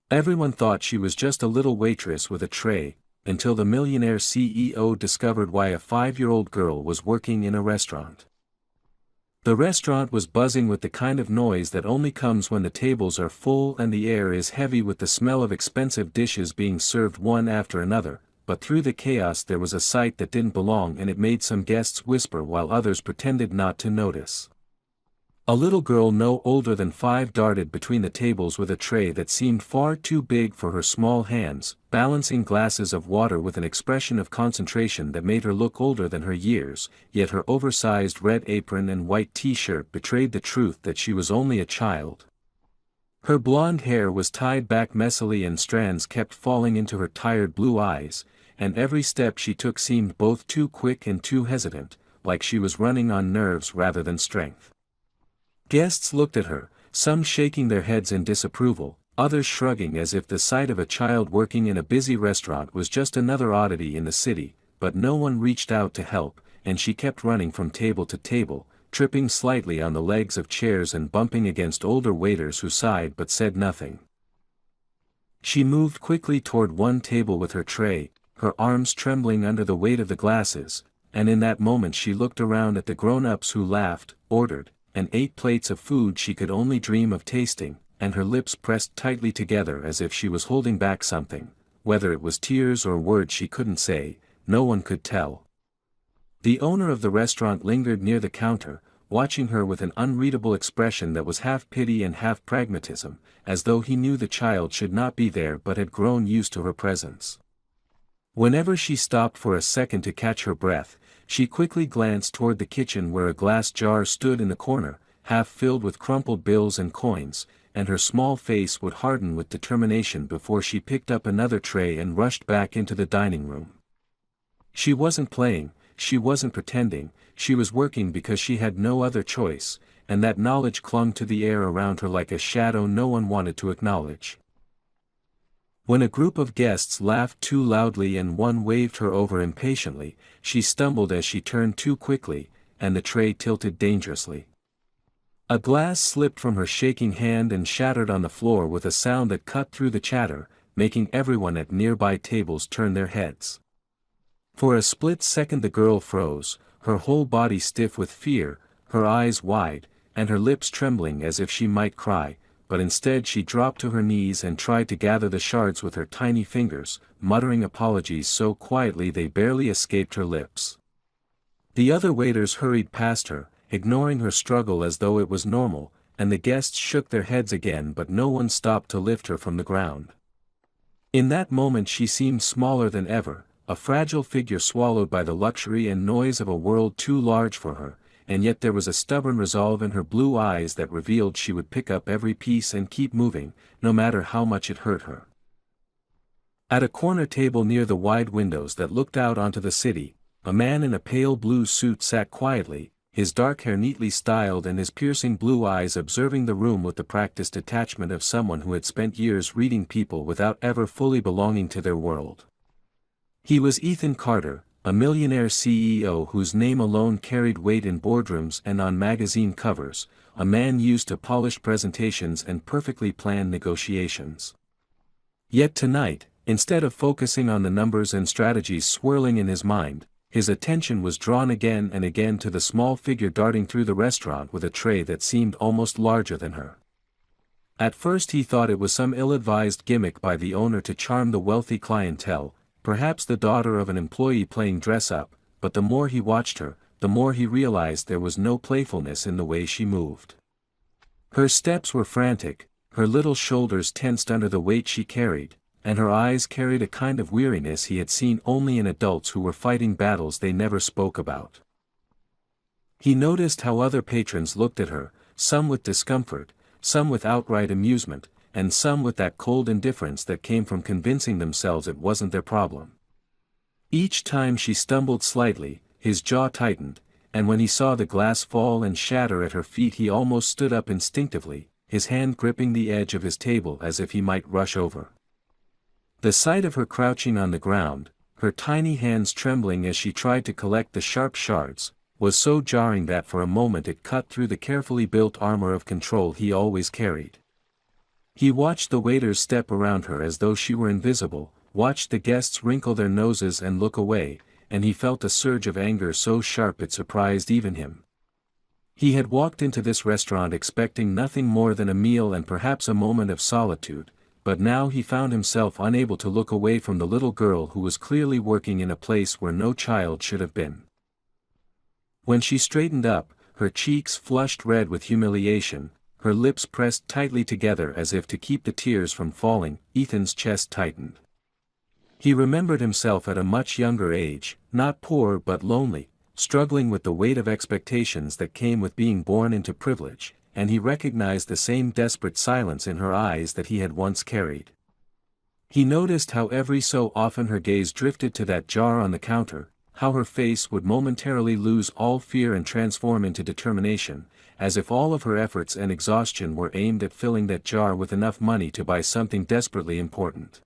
Everyone thought she was just a little waitress with a tray, until the millionaire CEO discovered why a 5-year-old girl was working in a restaurant. The restaurant was buzzing with the kind of noise that only comes when the tables are full and the air is heavy with the smell of expensive dishes being served one after another, but through the chaos there was a sight that didn't belong, and it made some guests whisper while others pretended not to notice. A little girl no older than 5 darted between the tables with a tray that seemed far too big for her small hands, balancing glasses of water with an expression of concentration that made her look older than her years, yet her oversized red apron and white t-shirt betrayed the truth that she was only a child. Her blonde hair was tied back messily and strands kept falling into her tired blue eyes, and every step she took seemed both too quick and too hesitant, like she was running on nerves rather than strength. Guests looked at her, some shaking their heads in disapproval, others shrugging as if the sight of a child working in a busy restaurant was just another oddity in the city, but no one reached out to help, and she kept running from table to table, tripping slightly on the legs of chairs and bumping against older waiters who sighed but said nothing. She moved quickly toward one table with her tray, her arms trembling under the weight of the glasses, and in that moment she looked around at the grown-ups who laughed, ordered, and ate plates of food she could only dream of tasting, and her lips pressed tightly together as if she was holding back something, whether it was tears or words she couldn't say, no one could tell. The owner of the restaurant lingered near the counter, watching her with an unreadable expression that was half pity and half pragmatism, as though he knew the child should not be there but had grown used to her presence. Whenever she stopped for a second to catch her breath, she quickly glanced toward the kitchen where a glass jar stood in the corner, half filled with crumpled bills and coins, and her small face would harden with determination before she picked up another tray and rushed back into the dining room. She wasn't playing, she wasn't pretending, she was working because she had no other choice, and that knowledge clung to the air around her like a shadow no one wanted to acknowledge. When a group of guests laughed too loudly and one waved her over impatiently, she stumbled as she turned too quickly, and the tray tilted dangerously. A glass slipped from her shaking hand and shattered on the floor with a sound that cut through the chatter, making everyone at nearby tables turn their heads. For a split second the girl froze, her whole body stiff with fear, her eyes wide, and her lips trembling as if she might cry, but instead she dropped to her knees and tried to gather the shards with her tiny fingers, muttering apologies so quietly they barely escaped her lips. The other waiters hurried past her, ignoring her struggle as though it was normal, and the guests shook their heads again, but no one stopped to lift her from the ground. In that moment she seemed smaller than ever, a fragile figure swallowed by the luxury and noise of a world too large for her, and yet there was a stubborn resolve in her blue eyes that revealed she would pick up every piece and keep moving, no matter how much it hurt her. At a corner table near the wide windows that looked out onto the city, a man in a pale blue suit sat quietly, his dark hair neatly styled and his piercing blue eyes observing the room with the practiced detachment of someone who had spent years reading people without ever fully belonging to their world. He was Ethan Carter, a millionaire CEO whose name alone carried weight in boardrooms and on magazine covers, a man used to polished presentations and perfectly planned negotiations. Yet tonight, instead of focusing on the numbers and strategies swirling in his mind, his attention was drawn again and again to the small figure darting through the restaurant with a tray that seemed almost larger than her. At first he thought it was some ill-advised gimmick by the owner to charm the wealthy clientele, perhaps the daughter of an employee playing dress-up, but the more he watched her, the more he realized there was no playfulness in the way she moved. Her steps were frantic, her little shoulders tensed under the weight she carried, and her eyes carried a kind of weariness he had seen only in adults who were fighting battles they never spoke about. He noticed how other patrons looked at her, some with discomfort, some with outright amusement, and some with that cold indifference that came from convincing themselves it wasn't their problem. Each time she stumbled slightly, his jaw tightened, and when he saw the glass fall and shatter at her feet he almost stood up instinctively, his hand gripping the edge of his table as if he might rush over. The sight of her crouching on the ground, her tiny hands trembling as she tried to collect the sharp shards, was so jarring that for a moment it cut through the carefully built armor of control he always carried. He watched the waiters step around her as though she were invisible, watched the guests wrinkle their noses and look away, and he felt a surge of anger so sharp it surprised even him. He had walked into this restaurant expecting nothing more than a meal and perhaps a moment of solitude, but now he found himself unable to look away from the little girl who was clearly working in a place where no child should have been. When she straightened up, her cheeks flushed red with humiliation, her lips pressed tightly together as if to keep the tears from falling, Ethan's chest tightened. He remembered himself at a much younger age, not poor but lonely, struggling with the weight of expectations that came with being born into privilege, and he recognized the same desperate silence in her eyes that he had once carried. He noticed how every so often her gaze drifted to that jar on the counter, how her face would momentarily lose all fear and transform into determination, as if all of her efforts and exhaustion were aimed at filling that jar with enough money to buy something desperately important.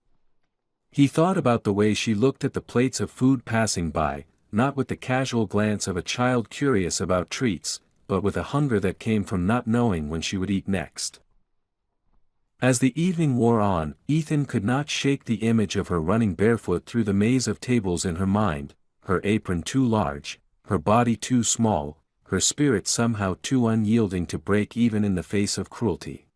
He thought about the way she looked at the plates of food passing by, not with the casual glance of a child curious about treats, but with a hunger that came from not knowing when she would eat next. As the evening wore on, Ethan could not shake the image of her running barefoot through the maze of tables in her mind, her apron too large, her body too small, her spirit somehow too unyielding to break even in the face of cruelty.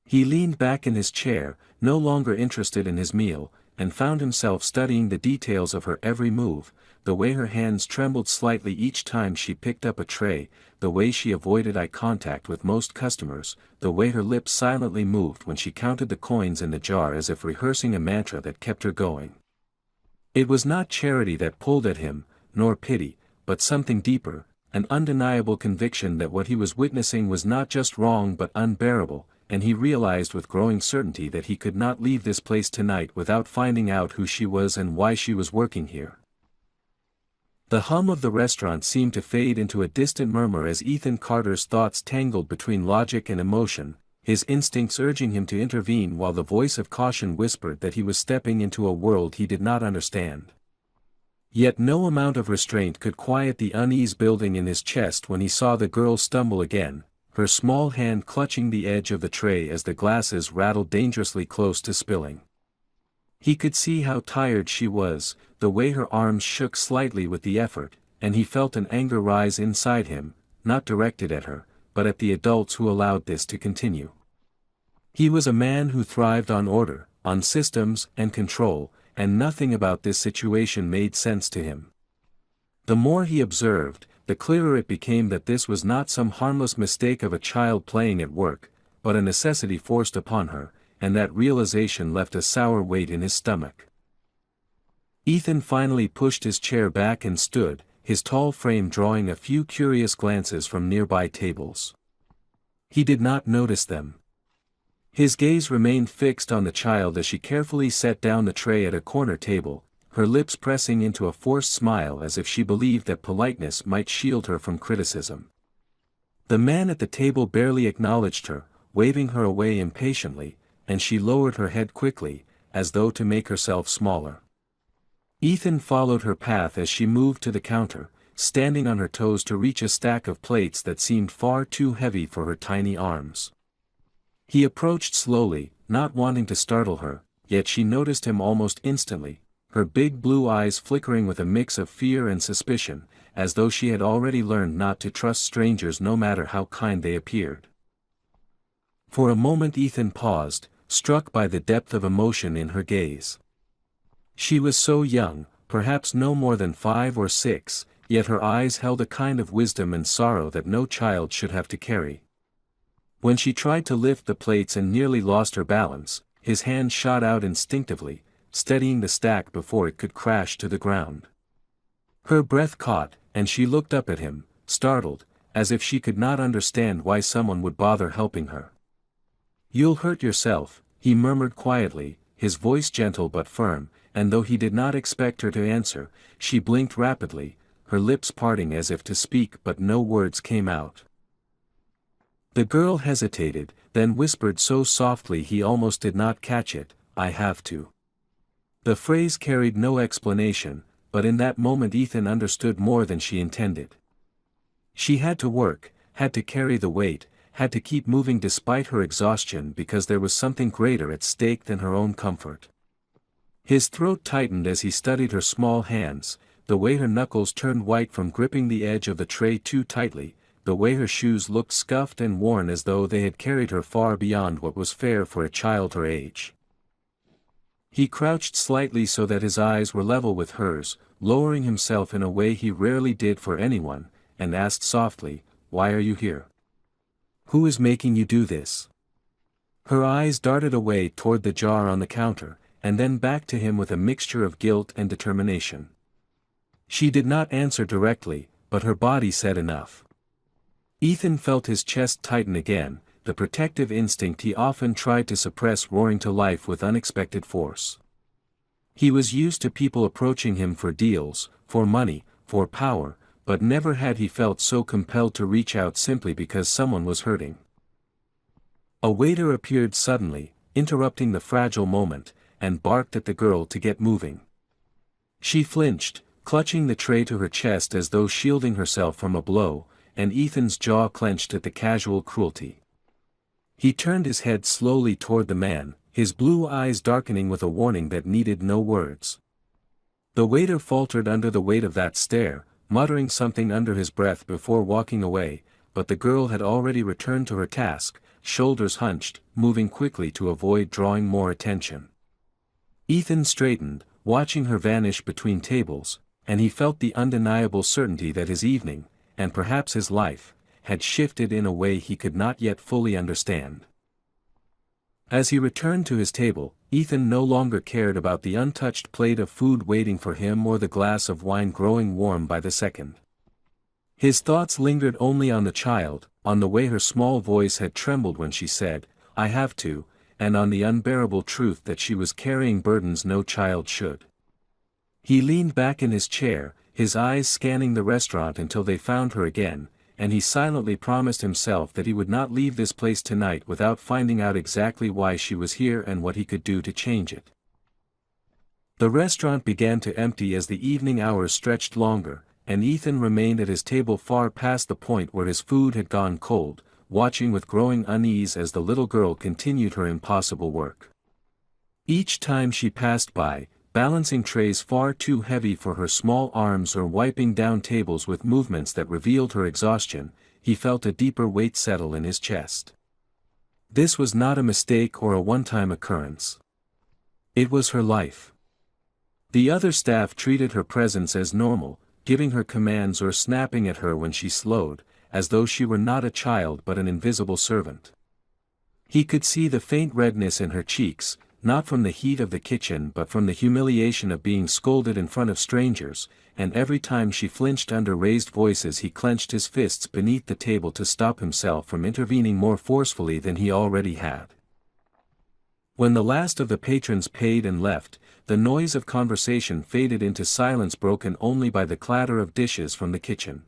He leaned back in his chair, no longer interested in his meal, and found himself studying the details of her every move, the way her hands trembled slightly each time she picked up a tray, the way she avoided eye contact with most customers, the way her lips silently moved when she counted the coins in the jar as if rehearsing a mantra that kept her going. It was not charity that pulled at him, nor pity, but something deeper, an undeniable conviction that what he was witnessing was not just wrong but unbearable, and he realized with growing certainty that he could not leave this place tonight without finding out who she was and why she was working here. The hum of the restaurant seemed to fade into a distant murmur as Ethan Carter's thoughts tangled between logic and emotion, his instincts urging him to intervene while the voice of caution whispered that he was stepping into a world he did not understand. Yet no amount of restraint could quiet the unease building in his chest when he saw the girl stumble again, her small hand clutching the edge of the tray as the glasses rattled dangerously close to spilling. He could see how tired she was, the way her arms shook slightly with the effort, and he felt an anger rise inside him, not directed at her, but at the adults who allowed this to continue. He was a man who thrived on order, on systems and control, and nothing about this situation made sense to him. The more he observed, the clearer it became that this was not some harmless mistake of a child playing at work, but a necessity forced upon her, and that realization left a sour weight in his stomach. Ethan finally pushed his chair back and stood, his tall frame drawing a few curious glances from nearby tables. He did not notice them. His gaze remained fixed on the child as she carefully set down the tray at a corner table, her lips pressing into a forced smile as if she believed that politeness might shield her from criticism. The man at the table barely acknowledged her, waving her away impatiently, and she lowered her head quickly, as though to make herself smaller. Ethan followed her path as she moved to the counter, standing on her toes to reach a stack of plates that seemed far too heavy for her tiny arms. He approached slowly, not wanting to startle her, yet she noticed him almost instantly, her big blue eyes flickering with a mix of fear and suspicion, as though she had already learned not to trust strangers no matter how kind they appeared. For a moment Ethan paused, struck by the depth of emotion in her gaze. She was so young, perhaps no more than 5 or 6, yet her eyes held a kind of wisdom and sorrow that no child should have to carry. When she tried to lift the plates and nearly lost her balance, his hand shot out instinctively, steadying the stack before it could crash to the ground. Her breath caught, and she looked up at him, startled, as if she could not understand why someone would bother helping her. "You'll hurt yourself," he murmured quietly, his voice gentle but firm, and though he did not expect her to answer, she blinked rapidly, her lips parting as if to speak but no words came out. The girl hesitated, then whispered so softly he almost did not catch it, "I have to." The phrase carried no explanation, but in that moment Ethan understood more than she intended. She had to work, had to carry the weight, had to keep moving despite her exhaustion because there was something greater at stake than her own comfort. His throat tightened as he studied her small hands, the way her knuckles turned white from gripping the edge of the tray too tightly, the way her shoes looked scuffed and worn as though they had carried her far beyond what was fair for a child her age. He crouched slightly so that his eyes were level with hers, lowering himself in a way he rarely did for anyone, and asked softly, "Why are you here? Who is making you do this?" Her eyes darted away toward the jar on the counter, and then back to him with a mixture of guilt and determination. She did not answer directly, but her body said enough. Ethan felt his chest tighten again, the protective instinct he often tried to suppress roaring to life with unexpected force. He was used to people approaching him for deals, for money, for power, but never had he felt so compelled to reach out simply because someone was hurting. A waiter appeared suddenly, interrupting the fragile moment, and barked at the girl to get moving. She flinched, clutching the tray to her chest as though shielding herself from a blow, and Ethan's jaw clenched at the casual cruelty. He turned his head slowly toward the man, his blue eyes darkening with a warning that needed no words. The waiter faltered under the weight of that stare, muttering something under his breath before walking away, but the girl had already returned to her task, shoulders hunched, moving quickly to avoid drawing more attention. Ethan straightened, watching her vanish between tables, and he felt the undeniable certainty that his evening, and perhaps his life, had shifted in a way he could not yet fully understand. As he returned to his table, Ethan no longer cared about the untouched plate of food waiting for him or the glass of wine growing warm by the second. His thoughts lingered only on the child, on the way her small voice had trembled when she said, "I have to," and on the unbearable truth that she was carrying burdens no child should. He leaned back in his chair, his eyes scanning the restaurant until they found her again, and he silently promised himself that he would not leave this place tonight without finding out exactly why she was here and what he could do to change it. The restaurant began to empty as the evening hours stretched longer, and Ethan remained at his table far past the point where his food had gone cold, watching with growing unease as the little girl continued her impossible work. Each time she passed by, balancing trays far too heavy for her small arms or wiping down tables with movements that revealed her exhaustion, he felt a deeper weight settle in his chest. This was not a mistake or a one-time occurrence. It was her life. The other staff treated her presence as normal, giving her commands or snapping at her when she slowed, as though she were not a child but an invisible servant. He could see the faint redness in her cheeks, not from the heat of the kitchen but from the humiliation of being scolded in front of strangers, and every time she flinched under raised voices he clenched his fists beneath the table to stop himself from intervening more forcefully than he already had. When the last of the patrons paid and left, the noise of conversation faded into silence broken only by the clatter of dishes from the kitchen.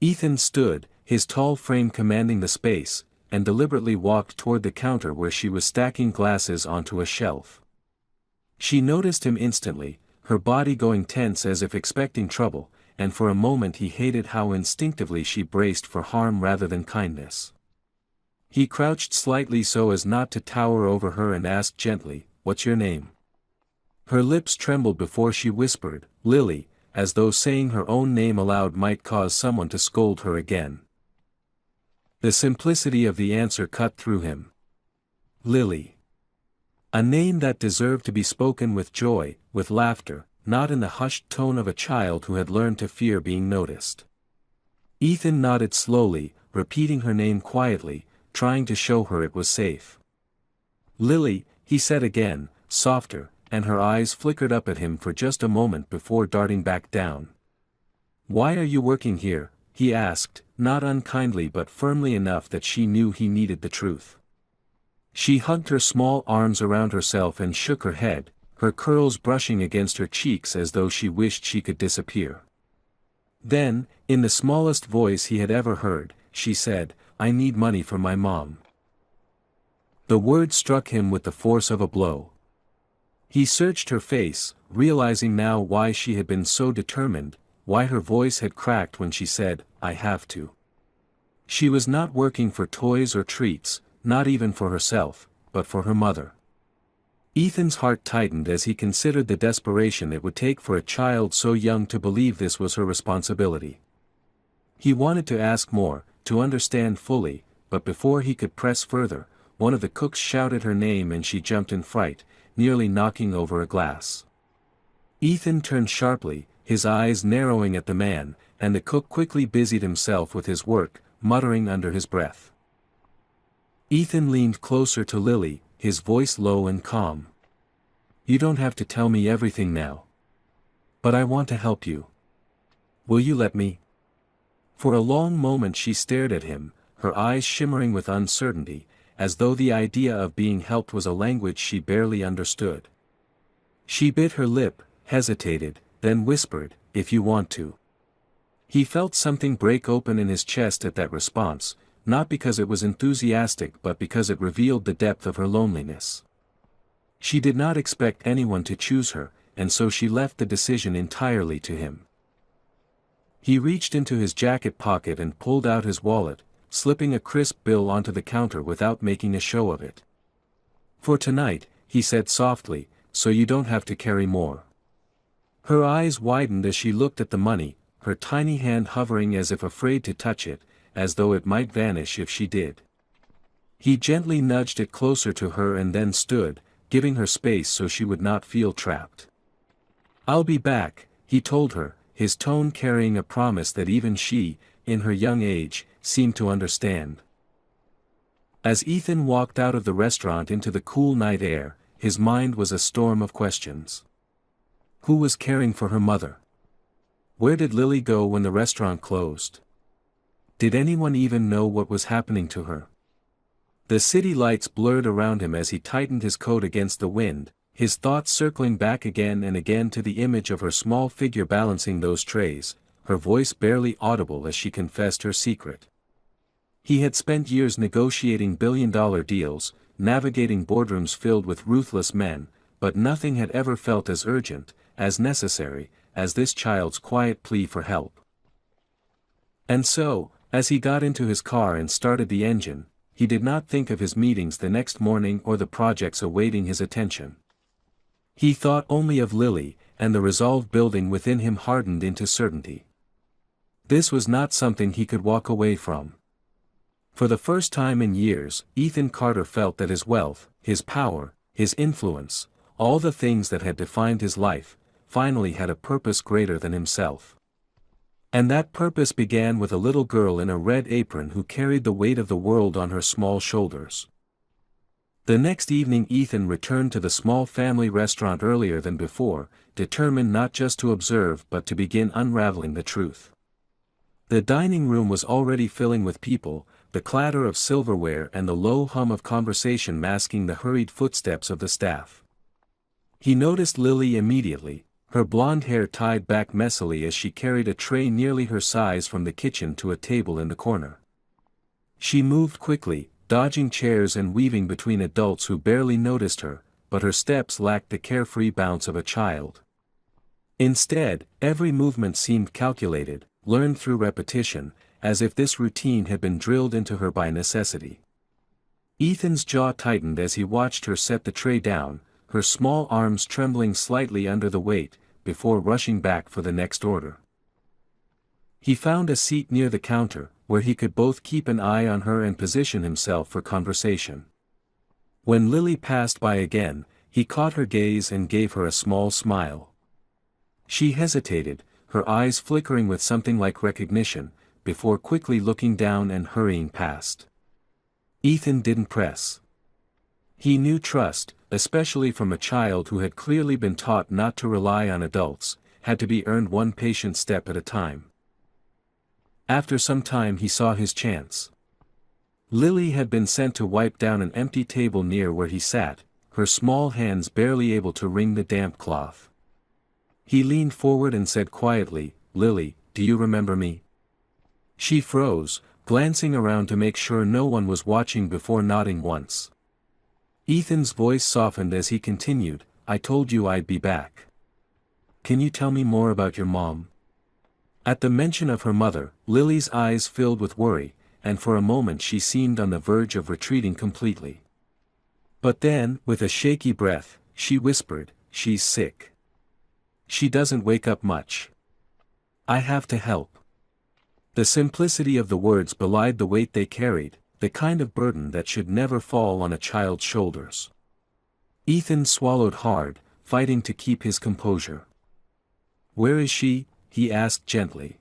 Ethan stood, his tall frame commanding the space, and deliberately walked toward the counter where she was stacking glasses onto a shelf. She noticed him instantly, her body going tense as if expecting trouble, and for a moment he hated how instinctively she braced for harm rather than kindness. He crouched slightly so as not to tower over her and asked gently, "What's your name?" Her lips trembled before she whispered, "Lily," as though saying her own name aloud might cause someone to scold her again. The simplicity of the answer cut through him. Lily. A name that deserved to be spoken with joy, with laughter, not in the hushed tone of a child who had learned to fear being noticed. Ethan nodded slowly, repeating her name quietly, trying to show her it was safe. "Lily," he said again, softer, and her eyes flickered up at him for just a moment before darting back down. "Why are you working here?" he asked, not unkindly but firmly enough that she knew he needed the truth. She hugged her small arms around herself and shook her head, her curls brushing against her cheeks as though she wished she could disappear. Then, in the smallest voice he had ever heard, she said, "I need money for my mom." The word struck him with the force of a blow. He searched her face, realizing now why she had been so determined, why her voice had cracked when she said, "I have to." She was not working for toys or treats, not even for herself, but for her mother. Ethan's heart tightened as he considered the desperation it would take for a child so young to believe this was her responsibility. He wanted to ask more, to understand fully, but before he could press further, one of the cooks shouted her name and she jumped in fright, nearly knocking over a glass. Ethan turned sharply, his eyes narrowing at the man, and the cook quickly busied himself with his work, muttering under his breath. Ethan leaned closer to Lily, his voice low and calm. "You don't have to tell me everything now. But I want to help you. Will you let me?" For a long moment she stared at him, her eyes shimmering with uncertainty, as though the idea of being helped was a language she barely understood. She bit her lip, hesitated, then whispered, "If you want to." He felt something break open in his chest at that response, not because it was enthusiastic but because it revealed the depth of her loneliness. She did not expect anyone to choose her, and so she left the decision entirely to him. He reached into his jacket pocket and pulled out his wallet, slipping a crisp bill onto the counter without making a show of it. "For tonight," he said softly, "so you don't have to carry more." Her eyes widened as she looked at the money, her tiny hand hovering as if afraid to touch it, as though it might vanish if she did. He gently nudged it closer to her and then stood, giving her space so she would not feel trapped. "I'll be back," he told her, his tone carrying a promise that even she, in her young age, seemed to understand. As Ethan walked out of the restaurant into the cool night air, his mind was a storm of questions. Who was caring for her mother? Where did Lily go when the restaurant closed? Did anyone even know what was happening to her? The city lights blurred around him as he tightened his coat against the wind, his thoughts circling back again and again to the image of her small figure balancing those trays, her voice barely audible as she confessed her secret. He had spent years negotiating billion-dollar deals, navigating boardrooms filled with ruthless men, but nothing had ever felt as urgent, as necessary, as this child's quiet plea for help. And so, as he got into his car and started the engine, he did not think of his meetings the next morning or the projects awaiting his attention. He thought only of Lily, and the resolve building within him hardened into certainty. This was not something he could walk away from. For the first time in years, Ethan Carter felt that his wealth, his power, his influence, all the things that had defined his life, finally had a purpose greater than himself. And that purpose began with a little girl in a red apron who carried the weight of the world on her small shoulders. The next evening Ethan returned to the small family restaurant earlier than before, determined not just to observe but to begin unraveling the truth. The dining room was already filling with people, the clatter of silverware and the low hum of conversation masking the hurried footsteps of the staff. He noticed Lily immediately, her blonde hair tied back messily as she carried a tray nearly her size from the kitchen to a table in the corner. She moved quickly, dodging chairs and weaving between adults who barely noticed her, but her steps lacked the carefree bounce of a child. Instead, every movement seemed calculated, learned through repetition, as if this routine had been drilled into her by necessity. Ethan's jaw tightened as he watched her set the tray down, her small arms trembling slightly under the weight, before rushing back for the next order. He found a seat near the counter, where he could both keep an eye on her and position himself for conversation. When Lily passed by again, he caught her gaze and gave her a small smile. She hesitated, her eyes flickering with something like recognition, before quickly looking down and hurrying past. Ethan didn't press. He knew trust, especially from a child who had clearly been taught not to rely on adults, had to be earned one patient step at a time. After some time he saw his chance. Lily had been sent to wipe down an empty table near where he sat, her small hands barely able to wring the damp cloth. He leaned forward and said quietly, "Lily, do you remember me?" She froze, glancing around to make sure no one was watching before nodding once. Ethan's voice softened as he continued, "I told you I'd be back. Can you tell me more about your mom?" At the mention of her mother, Lily's eyes filled with worry, and for a moment she seemed on the verge of retreating completely. But then, with a shaky breath, she whispered, "She's sick. She doesn't wake up much. I have to help." The simplicity of the words belied the weight they carried, the kind of burden that should never fall on a child's shoulders. Ethan swallowed hard, fighting to keep his composure. "Where is she?" he asked gently.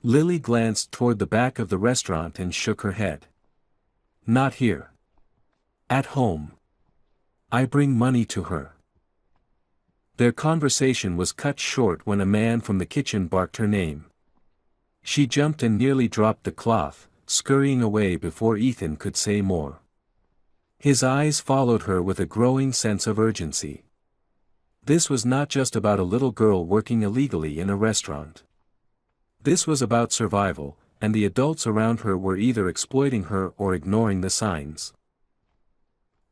Lily glanced toward the back of the restaurant and shook her head. "Not here. At home. I bring money to her." Their conversation was cut short when a man from the kitchen barked her name. She jumped and nearly dropped the cloth, scurrying away before Ethan could say more. His eyes followed her with a growing sense of urgency. This was not just about a little girl working illegally in a restaurant. This was about survival, and the adults around her were either exploiting her or ignoring the signs.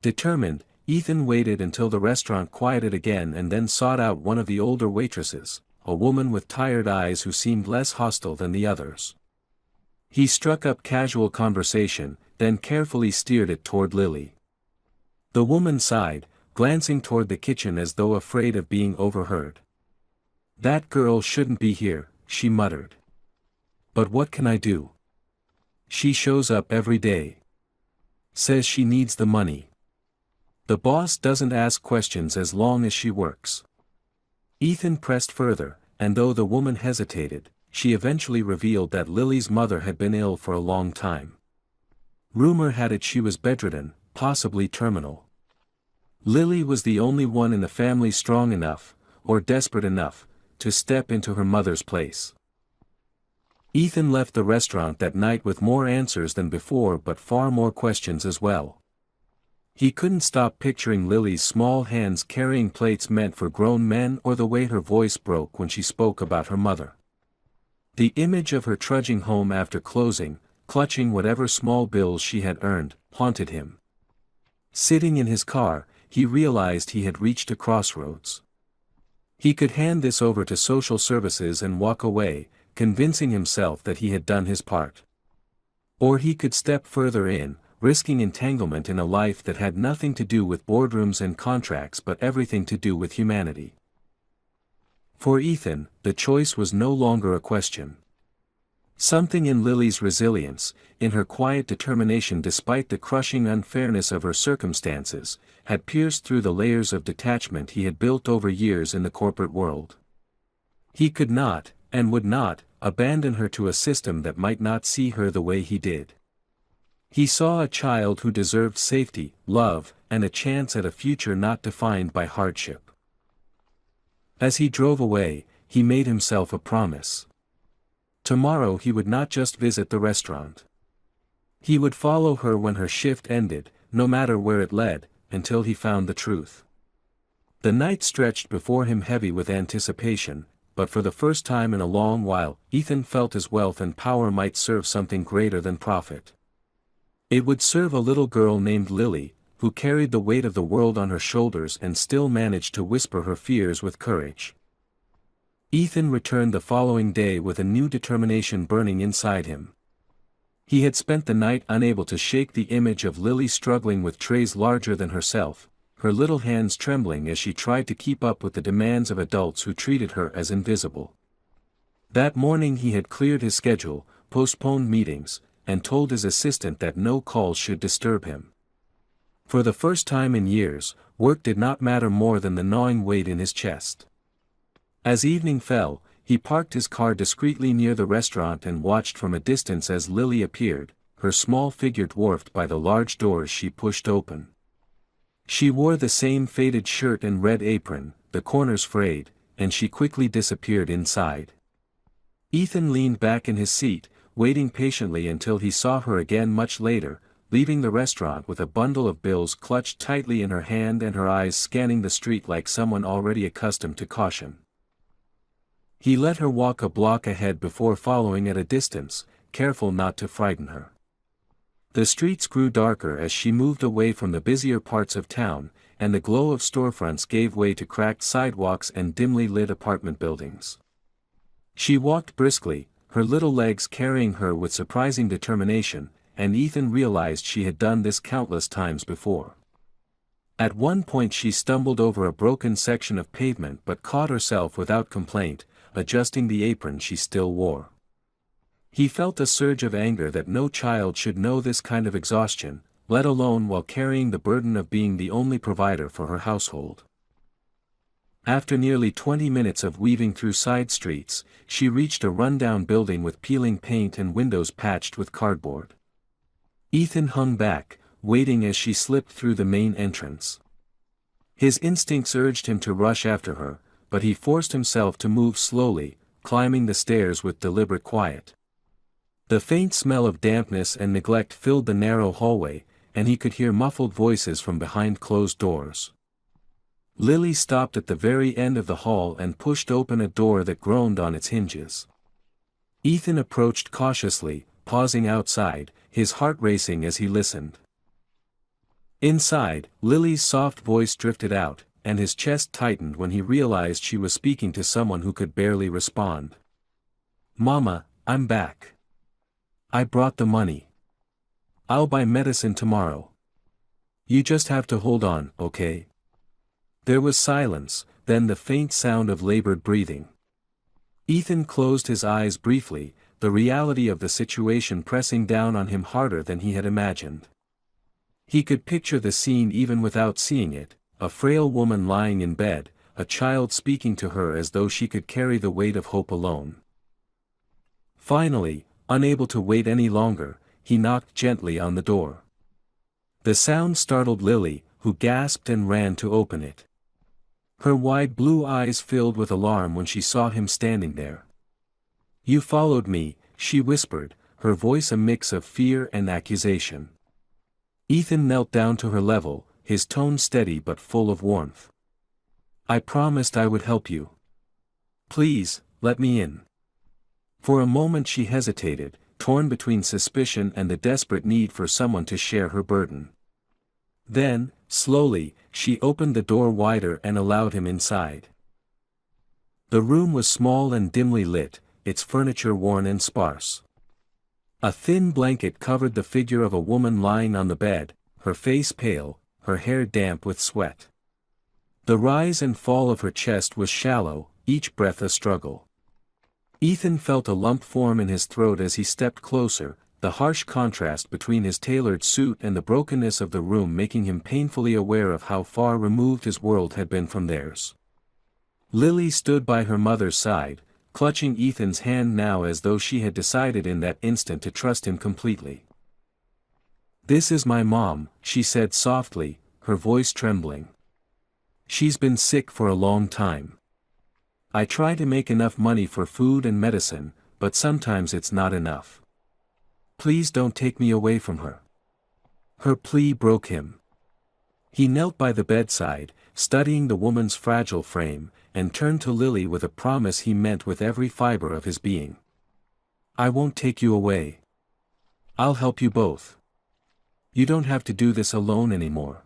Determined, Ethan waited until the restaurant quieted again and then sought out one of the older waitresses, a woman with tired eyes who seemed less hostile than the others. He struck up casual conversation, then carefully steered it toward Lily. The woman sighed, glancing toward the kitchen as though afraid of being overheard. "That girl shouldn't be here," she muttered. "But what can I do? She shows up every day. Says she needs the money. The boss doesn't ask questions as long as she works." Ethan pressed further, and though the woman hesitated, she eventually revealed that Lily's mother had been ill for a long time. Rumor had it she was bedridden, possibly terminal. Lily was the only one in the family strong enough, or desperate enough, to step into her mother's place. Ethan left the restaurant that night with more answers than before but far more questions as well. He couldn't stop picturing Lily's small hands carrying plates meant for grown men or the way her voice broke when she spoke about her mother. The image of her trudging home after closing, clutching whatever small bills she had earned, haunted him. Sitting in his car, he realized he had reached a crossroads. He could hand this over to social services and walk away, convincing himself that he had done his part. Or he could step further in, risking entanglement in a life that had nothing to do with boardrooms and contracts but everything to do with humanity. For Ethan, the choice was no longer a question. Something in Lily's resilience, in her quiet determination despite the crushing unfairness of her circumstances, had pierced through the layers of detachment he had built over years in the corporate world. He could not, and would not, abandon her to a system that might not see her the way he did. He saw a child who deserved safety, love, and a chance at a future not defined by hardship. As he drove away, he made himself a promise. Tomorrow he would not just visit the restaurant. He would follow her when her shift ended, no matter where it led, until he found the truth. The night stretched before him heavy with anticipation, but for the first time in a long while, Ethan felt his wealth and power might serve something greater than profit. It would serve a little girl named Lily, who carried the weight of the world on her shoulders and still managed to whisper her fears with courage. Ethan returned the following day with a new determination burning inside him. He had spent the night unable to shake the image of Lily struggling with trays larger than herself, her little hands trembling as she tried to keep up with the demands of adults who treated her as invisible. That morning he had cleared his schedule, postponed meetings, and told his assistant that no calls should disturb him. For the first time in years, work did not matter more than the gnawing weight in his chest. As evening fell, he parked his car discreetly near the restaurant and watched from a distance as Lily appeared, her small figure dwarfed by the large doors she pushed open. She wore the same faded shirt and red apron, the corners frayed, and she quickly disappeared inside. Ethan leaned back in his seat, waiting patiently until he saw her again much later, leaving the restaurant with a bundle of bills clutched tightly in her hand and her eyes scanning the street like someone already accustomed to caution. He let her walk a block ahead before following at a distance, careful not to frighten her. The streets grew darker as she moved away from the busier parts of town, and the glow of storefronts gave way to cracked sidewalks and dimly lit apartment buildings. She walked briskly, her little legs carrying her with surprising determination, and Ethan realized she had done this countless times before. At one point she stumbled over a broken section of pavement but caught herself without complaint, adjusting the apron she still wore. He felt a surge of anger that no child should know this kind of exhaustion, let alone while carrying the burden of being the only provider for her household. After nearly 20 minutes of weaving through side streets, she reached a rundown building with peeling paint and windows patched with cardboard. Ethan hung back, waiting as she slipped through the main entrance. His instincts urged him to rush after her, but he forced himself to move slowly, climbing the stairs with deliberate quiet. The faint smell of dampness and neglect filled the narrow hallway, and he could hear muffled voices from behind closed doors. Lily stopped at the very end of the hall and pushed open a door that groaned on its hinges. Ethan approached cautiously, pausing outside, his heart racing as he listened. Inside, Lily's soft voice drifted out, and his chest tightened when he realized she was speaking to someone who could barely respond. "Mama, I'm back. I brought the money. I'll buy medicine tomorrow. You just have to hold on, okay?" There was silence, then the faint sound of labored breathing. Ethan closed his eyes briefly, the reality of the situation pressing down on him harder than he had imagined. He could picture the scene even without seeing it, a frail woman lying in bed, a child speaking to her as though she could carry the weight of hope alone. Finally, unable to wait any longer, he knocked gently on the door. The sound startled Lily, who gasped and ran to open it. Her wide blue eyes filled with alarm when she saw him standing there. "You followed me," she whispered, her voice a mix of fear and accusation. Ethan knelt down to her level, his tone steady but full of warmth. "I promised I would help you. Please, let me in." For a moment she hesitated, torn between suspicion and the desperate need for someone to share her burden. Then, slowly, she opened the door wider and allowed him inside. The room was small and dimly lit, its furniture worn and sparse. A thin blanket covered the figure of a woman lying on the bed, her face pale, her hair damp with sweat. The rise and fall of her chest was shallow, each breath a struggle. Ethan felt a lump form in his throat as he stepped closer, the harsh contrast between his tailored suit and the brokenness of the room making him painfully aware of how far removed his world had been from theirs. Lily stood by her mother's side, clutching Ethan's hand now as though she had decided in that instant to trust him completely. "This is my mom," she said softly, her voice trembling. "She's been sick for a long time. I try to make enough money for food and medicine, but sometimes it's not enough. Please don't take me away from her." Her plea broke him. He knelt by the bedside, studying the woman's fragile frame, and turned to Lily with a promise he meant with every fiber of his being. "I won't take you away. I'll help you both. You don't have to do this alone anymore."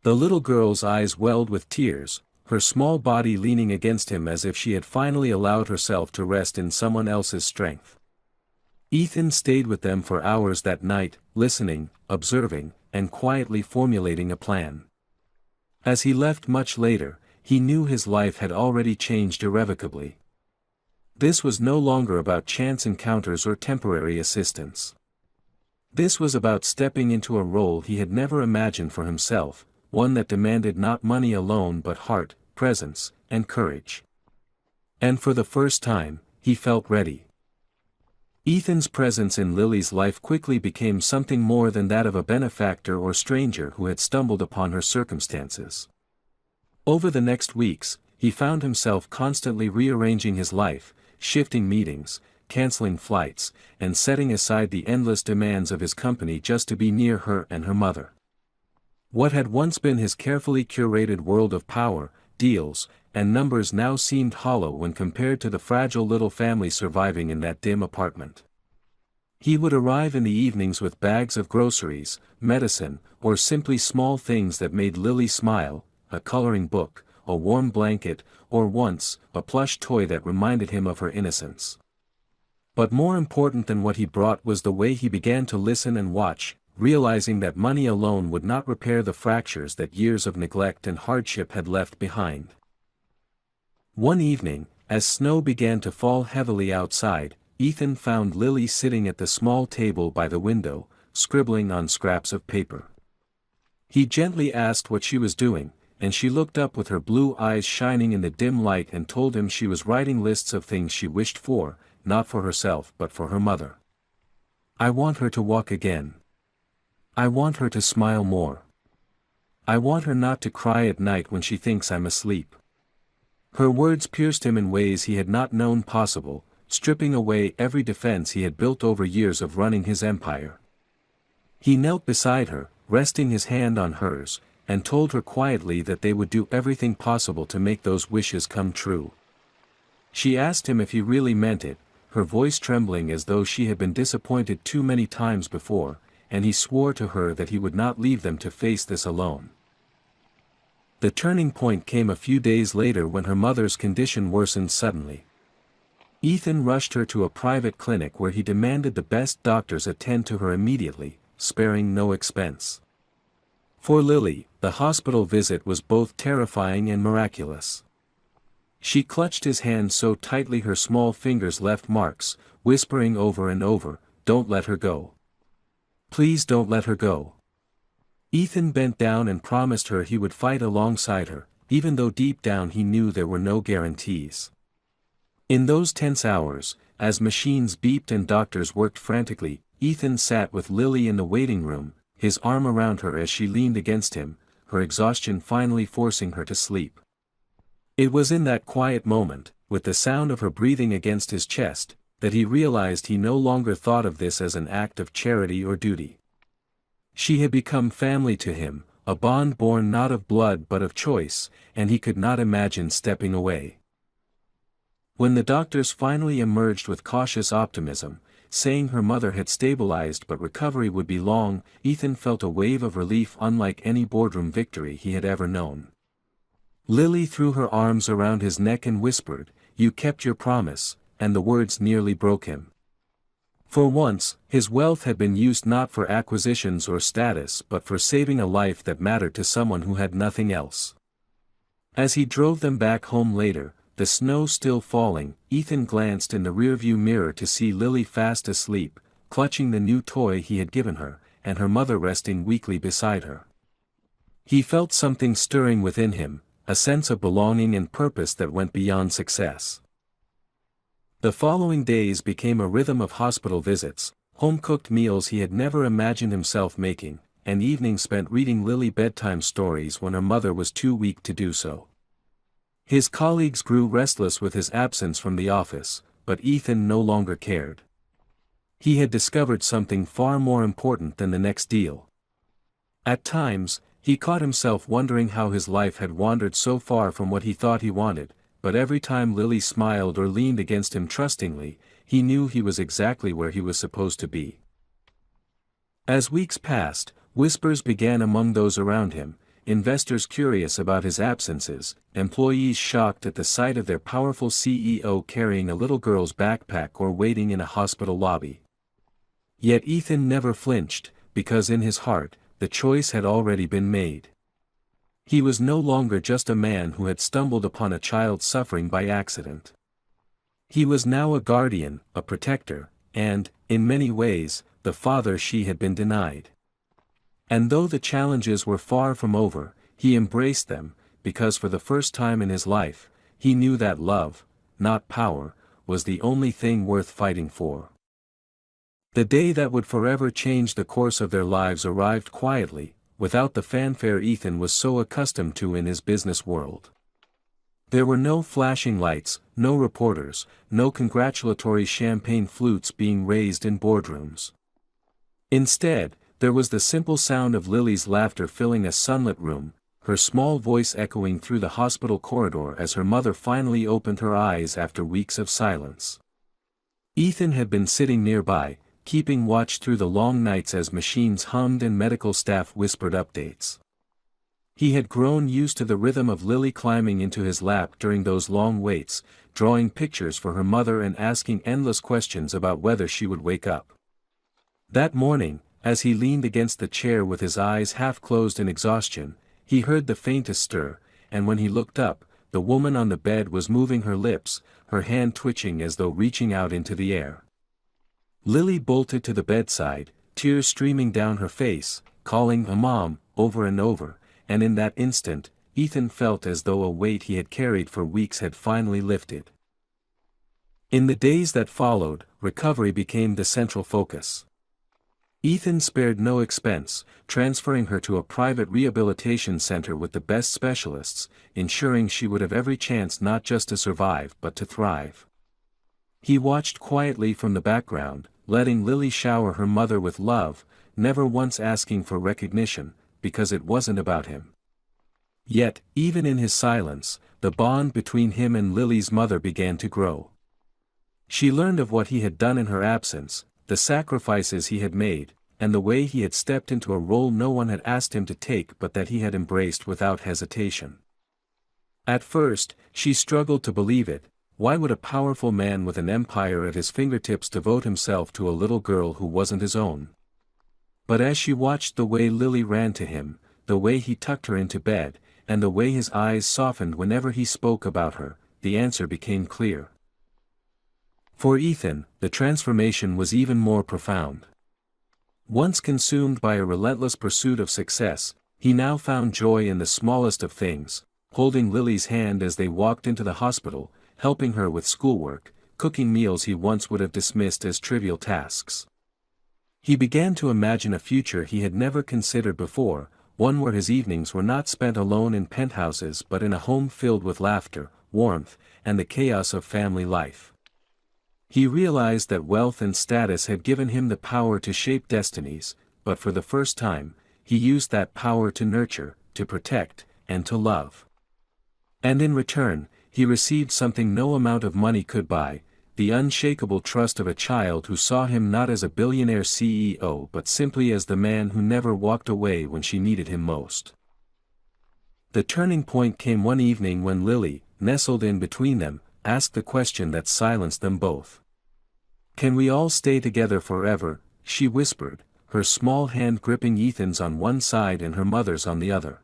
The little girl's eyes welled with tears, her small body leaning against him as if she had finally allowed herself to rest in someone else's strength. Ethan stayed with them for hours that night, listening, observing, and quietly formulating a plan. As he left much later, he knew his life had already changed irrevocably. This was no longer about chance encounters or temporary assistance. This was about stepping into a role he had never imagined for himself, one that demanded not money alone but heart, presence, and courage. And for the first time, he felt ready. Ethan's presence in Lily's life quickly became something more than that of a benefactor or stranger who had stumbled upon her circumstances. Over the next weeks, he found himself constantly rearranging his life, shifting meetings, canceling flights, and setting aside the endless demands of his company just to be near her and her mother. What had once been his carefully curated world of power, deals, and numbers now seemed hollow when compared to the fragile little family surviving in that dim apartment. He would arrive in the evenings with bags of groceries, medicine, or simply small things that made Lily smile, a coloring book, a warm blanket, or once, a plush toy that reminded him of her innocence. But more important than what he brought was the way he began to listen and watch, realizing that money alone would not repair the fractures that years of neglect and hardship had left behind. One evening, as snow began to fall heavily outside, Ethan found Lily sitting at the small table by the window, scribbling on scraps of paper. He gently asked what she was doing, and she looked up with her blue eyes shining in the dim light and told him she was writing lists of things she wished for, not for herself but for her mother. "I want her to walk again. I want her to smile more. I want her not to cry at night when she thinks I'm asleep." Her words pierced him in ways he had not known possible, stripping away every defense he had built over years of running his empire. He knelt beside her, resting his hand on hers, and told her quietly that they would do everything possible to make those wishes come true. She asked him if he really meant it, her voice trembling as though she had been disappointed too many times before, and he swore to her that he would not leave them to face this alone. The turning point came a few days later when her mother's condition worsened suddenly. Ethan rushed her to a private clinic where he demanded the best doctors attend to her immediately, sparing no expense. For Lily, the hospital visit was both terrifying and miraculous. She clutched his hand so tightly her small fingers left marks, whispering over and over, "Don't let her go. Please don't let her go." Ethan bent down and promised her he would fight alongside her, even though deep down he knew there were no guarantees. In those tense hours, as machines beeped and doctors worked frantically, Ethan sat with Lily in the waiting room, his arm around her as she leaned against him, her exhaustion finally forcing her to sleep. It was in that quiet moment, with the sound of her breathing against his chest, that he realized he no longer thought of this as an act of charity or duty. She had become family to him, a bond born not of blood but of choice, and he could not imagine stepping away. When the doctors finally emerged with cautious optimism, saying her mother had stabilized but recovery would be long, Ethan felt a wave of relief unlike any boardroom victory he had ever known. Lily threw her arms around his neck and whispered, "You kept your promise," and the words nearly broke him. For once, his wealth had been used not for acquisitions or status but for saving a life that mattered to someone who had nothing else. As he drove them back home later, the snow still falling, Ethan glanced in the rearview mirror to see Lily fast asleep, clutching the new toy he had given her, and her mother resting weakly beside her. He felt something stirring within him, a sense of belonging and purpose that went beyond success. The following days became a rhythm of hospital visits, home-cooked meals he had never imagined himself making, and evenings spent reading Lily bedtime stories when her mother was too weak to do so. His colleagues grew restless with his absence from the office, but Ethan no longer cared. He had discovered something far more important than the next deal. At times, he caught himself wondering how his life had wandered so far from what he thought he wanted, but every time Lily smiled or leaned against him trustingly, he knew he was exactly where he was supposed to be. As weeks passed, whispers began among those around him, investors curious about his absences, employees shocked at the sight of their powerful CEO carrying a little girl's backpack or waiting in a hospital lobby. Yet Ethan never flinched, because in his heart, the choice had already been made. He was no longer just a man who had stumbled upon a child suffering by accident. He was now a guardian, a protector, and, in many ways, the father she had been denied. And though the challenges were far from over, he embraced them, because for the first time in his life, he knew that love, not power, was the only thing worth fighting for. The day that would forever change the course of their lives arrived quietly, without the fanfare Ethan was so accustomed to in his business world. There were no flashing lights, no reporters, no congratulatory champagne flutes being raised in boardrooms. Instead, there was the simple sound of Lily's laughter filling a sunlit room, her small voice echoing through the hospital corridor as her mother finally opened her eyes after weeks of silence. Ethan had been sitting nearby, keeping watch through the long nights as machines hummed and medical staff whispered updates. He had grown used to the rhythm of Lily climbing into his lap during those long waits, drawing pictures for her mother and asking endless questions about whether she would wake up. That morning, as he leaned against the chair with his eyes half closed in exhaustion, he heard the faintest stir, and when he looked up, the woman on the bed was moving her lips, her hand twitching as though reaching out into the air. Lily bolted to the bedside, tears streaming down her face, calling "Mom" over and over, and in that instant, Ethan felt as though a weight he had carried for weeks had finally lifted. In the days that followed, recovery became the central focus. Ethan spared no expense, transferring her to a private rehabilitation center with the best specialists, ensuring she would have every chance not just to survive but to thrive. He watched quietly from the background, letting Lily shower her mother with love, never once asking for recognition, because it wasn't about him. Yet, even in his silence, the bond between him and Lily's mother began to grow. She learned of what he had done in her absence, the sacrifices he had made, and the way he had stepped into a role no one had asked him to take but that he had embraced without hesitation. At first, she struggled to believe it. Why would a powerful man with an empire at his fingertips devote himself to a little girl who wasn't his own? But as she watched the way Lily ran to him, the way he tucked her into bed, and the way his eyes softened whenever he spoke about her, the answer became clear. For Ethan, the transformation was even more profound. Once consumed by a relentless pursuit of success, he now found joy in the smallest of things, holding Lily's hand as they walked into the hospital, helping her with schoolwork, cooking meals he once would have dismissed as trivial tasks. He began to imagine a future he had never considered before, one where his evenings were not spent alone in penthouses but in a home filled with laughter, warmth, and the chaos of family life. He realized that wealth and status had given him the power to shape destinies, but for the first time, he used that power to nurture, to protect, and to love. And in return, he received something no amount of money could buy, the unshakable trust of a child who saw him not as a billionaire CEO but simply as the man who never walked away when she needed him most. The turning point came one evening when Lily, nestled in between them, asked the question that silenced them both. "Can we all stay together forever?" she whispered, her small hand gripping Ethan's on one side and her mother's on the other.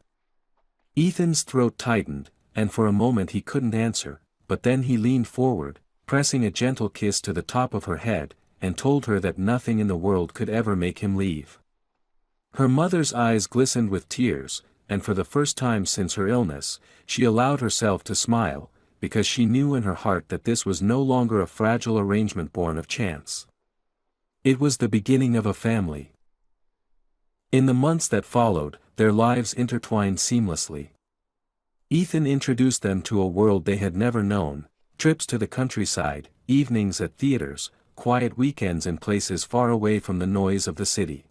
Ethan's throat tightened, and for a moment he couldn't answer, but then he leaned forward, pressing a gentle kiss to the top of her head, and told her that nothing in the world could ever make him leave. Her mother's eyes glistened with tears, and for the first time since her illness, she allowed herself to smile, because she knew in her heart that this was no longer a fragile arrangement born of chance. It was the beginning of a family. In the months that followed, their lives intertwined seamlessly. Ethan introduced them to a world they had never known, trips to the countryside, evenings at theaters, quiet weekends in places far away from the noise of the city.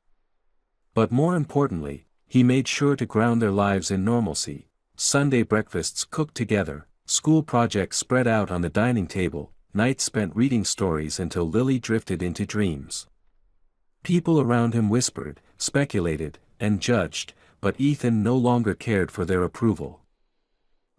But more importantly, he made sure to ground their lives in normalcy: Sunday breakfasts cooked together, school projects spread out on the dining table, nights spent reading stories until Lily drifted into dreams. People around him whispered, speculated, and judged, but Ethan no longer cared for their approval.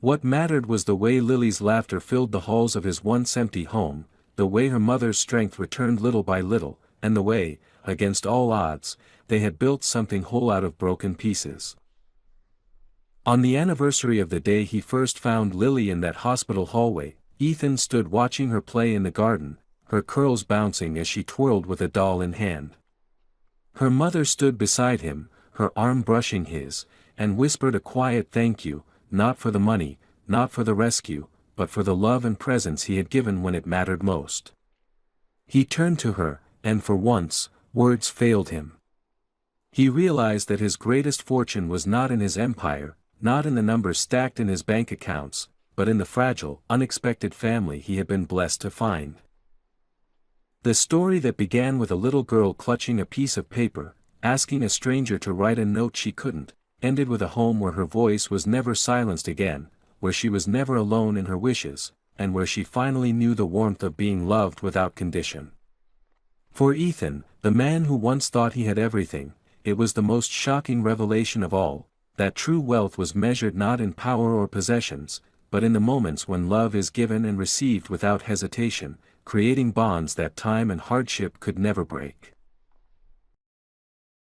What mattered was the way Lily's laughter filled the halls of his once empty home, the way her mother's strength returned little by little, and the way, against all odds, they had built something whole out of broken pieces. On the anniversary of the day he first found Lily in that hospital hallway, Ethan stood watching her play in the garden, her curls bouncing as she twirled with a doll in hand. Her mother stood beside him, her arm brushing his, and whispered a quiet thank you, not for the money, not for the rescue, but for the love and presence he had given when it mattered most. He turned to her, and for once, words failed him. He realized that his greatest fortune was not in his empire, not in the numbers stacked in his bank accounts, but in the fragile, unexpected family he had been blessed to find. The story that began with a little girl clutching a piece of paper, asking a stranger to write a note she couldn't, ended with a home where her voice was never silenced again, where she was never alone in her wishes, and where she finally knew the warmth of being loved without condition. For Ethan, the man who once thought he had everything, it was the most shocking revelation of all: that true wealth was measured not in power or possessions, but in the moments when love is given and received without hesitation, creating bonds that time and hardship could never break.